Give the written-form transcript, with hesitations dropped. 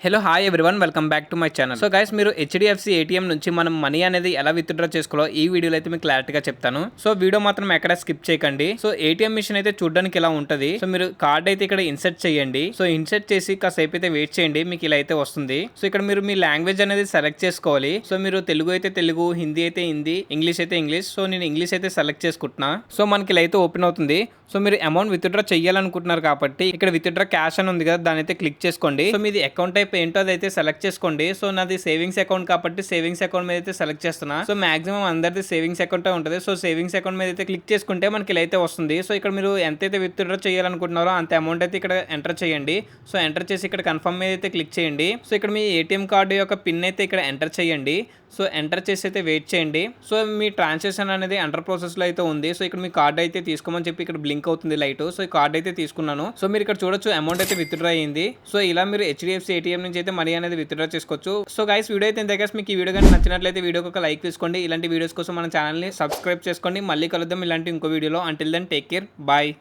Hello hi everyone, welcome back to my channel. So guys, మీరు HDFC ATM నుంచి మనం money అనేది ఎలా విత్డ్రా చేసుకోవాలో ఈ వీడియోలో అయితే మీకు క్లారిటీగా చెప్తాను. సో వీడియో మాత్రం ఎక్కడ స్కిప్ చేయకండి. సో ఏటీఎం మిషన్ అయితే చూడడానికి ఇలా ఉంటుంది. సో మీరు కార్డ్ అయితే ఇక్కడ ఇన్సర్ట్ చేయండి. సో ఇన్సర్ట్ చేసి కాసేపు అయితే వెయిట్ చేయండి, మీకు ఇలా అయితే వస్తుంది. సో ఇక్కడ మీరు మీ లాంగ్వేజ్ అనేది సెలెక్ట్ చేసుకోవాలి. సో మీరు తెలుగు అయితే తెలుగు, హిందీ అయితే హిందీ, ఇంగ్లీష్ అయితే ఇంగ్లీష్. సో నేను ఇంగ్లీష్ అయితే సెలెక్ట్ చేసుకుంటున్నా. సో మనకి ఇలా అయితే ఓపెన్ అవుతుంది. సో మీరు అమౌంట్ విత్డ్రా చేయాలనుకుంటున్నారు కాబట్టి ఇక్కడ విత్డ్రా క్యాష్ అని ఉంది కదా, దాని అయితే క్లిక్ చేసుకోండి. సో మీది అకౌంట్ టైప్ ఏంటో అదైతే సెలెక్ట్ చేసుకోండి. సో నాది సేవింగ్స్ అకౌంట్ కాబట్టి సేవింగ్స్ అకౌంట్ మీద అయితే సెలెక్ట్ చేస్తున్నా. సో మాక్సిమం అందరిది సేవింగ్స్ అకౌంట్ ఉంటుంది. సో సేవింగ్స్ అకౌంట్ మీద అయితే క్లిక్ చేసుకుంటే మనకి ఇలా అయితే వస్తుంది. సో ఇక్కడ మీరు ఎంతైతే విత్డ్రా చేయాలనుకుంటున్నారో అంత అమౌంట్ అయితే ఇక్కడ ఎంటర్ చేయండి. సో ఎంటర్ చేసి ఇక్కడ కన్ఫర్మ్ మీద అయితే క్లిక్ చేయండి. సో ఇక్కడ మీ ఏటీఎం కార్డు యొక్క పిన్ అయితే ఇక్కడ ఎంటర్ చేయండి. సో ఎంటర్ చేసి అయితే వెయిట్ చేయండి. సో మీ ట్రాన్సాక్షన్ అనేది అండర్ ప్రాసెస్లో అయితే ఉంది. సో ఇక్కడ మీ కార్డ్ అయితే తీసుకోమని చెప్పి ఇక్కడ బ్లింక్ అవుతుంది లైట్. సో ఈ కార్డ్ అయితే తీసుకున్నాను. సో మీరు ఇక్కడ చూడొచ్చు అమౌంట్ అయితే విత్డ్రా అయ్యింది. సో ఇలా మీరు హెచ్డిఎఫ్సి ఏటీఎం నుంచి అయితే మనీ అనేది విత్డ్రా చేసుకోవచ్చు. సో గైస్, వీడియో అయితే ఇంత. మీకు ఈ వీడియో కానీ నచ్చినట్లయితే వీడియోకి ఒక లైక్ తీసుకోండి. ఇలాంటి వీడియోస్ కోసం మన ఛానల్ని సబ్స్క్రైబ్ చేసుకోండి. మళ్ళీ కలుద్దాం ఇలాంటి ఇంకో వీడియోలో. Until then take care, bye.